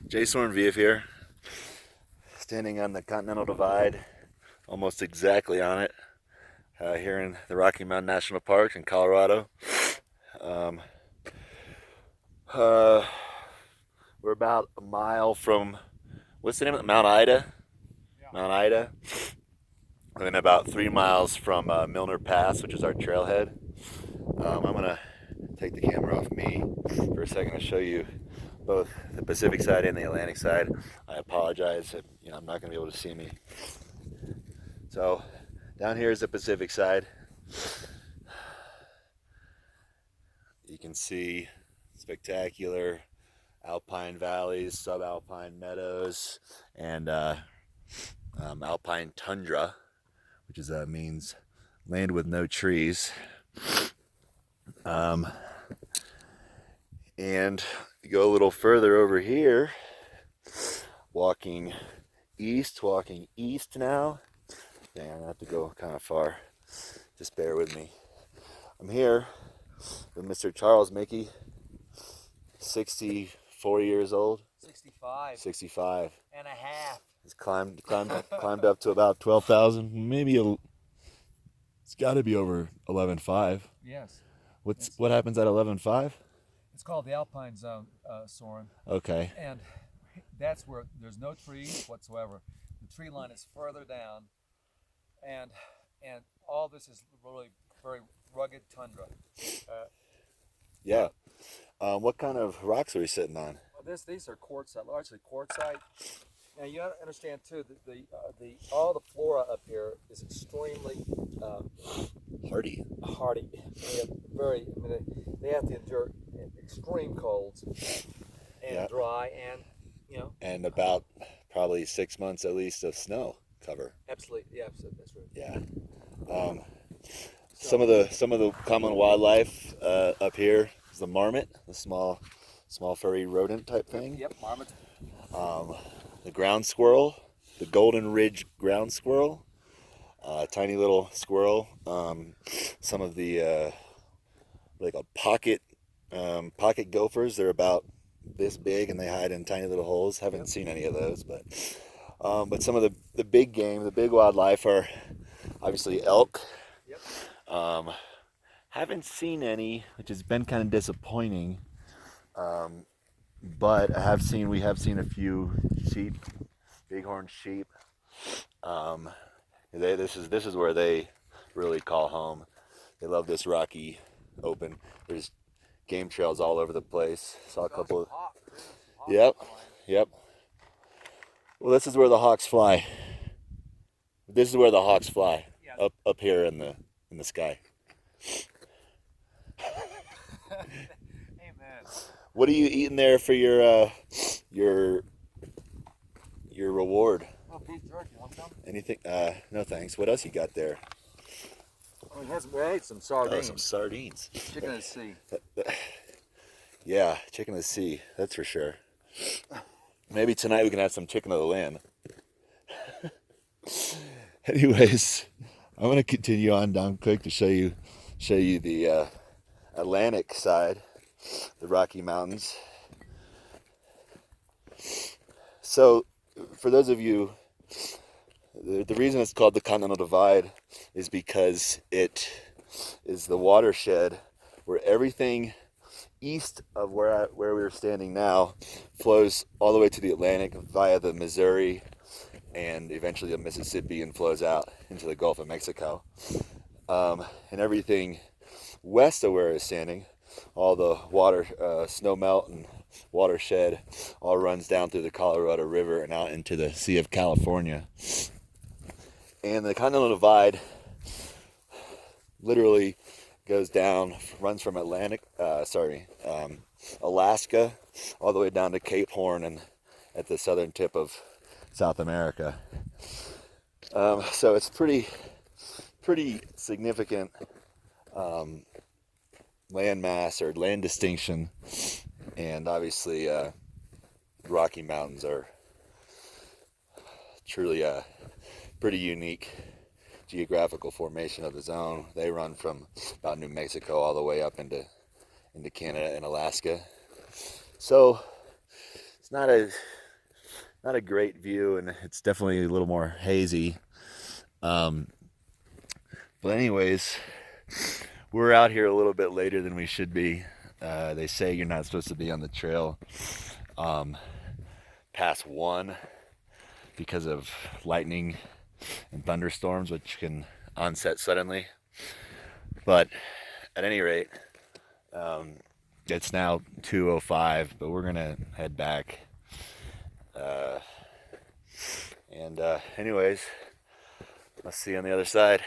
Soren Viuf here, standing on the Continental Divide, almost exactly on it, here in the Rocky Mountain National Park in Colorado. Um, uh, we're about a mile from, what's the name of it? Mount Ida? Mount Ida. And then about 3 miles from Milner Pass, which is our trailhead. I'm going to take the camera off me for a second to show you both the Pacific side and the Atlantic side. I apologize, I'm not going to be able to see me. So down here is the Pacific side. You can see spectacular alpine valleys, subalpine meadows, and alpine tundra, which means land with no trees. And you go a little further over here, walking east now. Dang, I'm gonna have to go kind of far. Just bear with me. I'm here with Mr. Charles Mickey, 64 years old. 65. 65. And a half. He's climbed up to about 12,000. Maybe it's got to be over 11.5. Yes. What happens at 11.5? It's called the Alpine Zone, Soren. Okay. And that's where there's no trees whatsoever. The tree line is further down, and all this is really very rugged tundra. Yeah. What kind of rocks are we sitting on? These are quartzite, largely quartzite. Now you have to understand too that all the flora up here is extremely Hardy. They have to endure extreme colds and dry, and and about probably 6 months at least of snow cover. Absolutely, yeah, that's right. Yeah. Some of the common wildlife up here is the marmot, the small furry rodent type thing. Yep, marmot. The ground squirrel, the golden ridge ground squirrel, tiny little squirrel. Some of the like a pocket gophers. They're about this big and they hide in tiny little holes. Haven't seen any of those, but some of the big game, the big wildlife are obviously elk. Yep. Haven't seen any, which has been kind of disappointing. But we have seen a few sheep, bighorn sheep. This is where they really call home. They love this rocky open. There's game trails all over the place. Saw a couple of. Yep. Well, this is where the hawks fly. This is where the hawks fly. Yes. Up here in the sky. Amen. What are you eating there for your reward? Oh, beef jerky. Want some? Anything? No thanks. What else you got there? Oh, we ate some sardines. Oh, some sardines. Chicken at sea. Yeah, chicken of the sea. That's for sure. Maybe tonight we can have some chicken of the land. Anyways, I'm gonna continue on down quick to show you the Atlantic side, the Rocky Mountains. So, for those of you, the reason it's called the Continental Divide is because it is the watershed where everything east of where we are standing now flows all the way to the Atlantic via the Missouri and eventually the Mississippi and flows out into the Gulf of Mexico. And everything west of where we're standing, all the water, snow melt and watershed all runs down through the Colorado River and out into the Sea of California. And the Continental Divide literally goes down, runs from Alaska all the way down to Cape Horn and at the southern tip of South America. So it's pretty significant land mass or land distinction, and obviously Rocky Mountains are truly a pretty unique geographical formation of the zone. They run from about New Mexico all the way up into Canada and Alaska. So it's not not a great view, and it's definitely a little more hazy. But anyways, we're out here a little bit later than we should be. They say you're not supposed to be on the trail past 1 because of lightning and thunderstorms, which can onset suddenly. But at any rate, it's now 2:05, but we're gonna head back. Anyways, let's see you on the other side.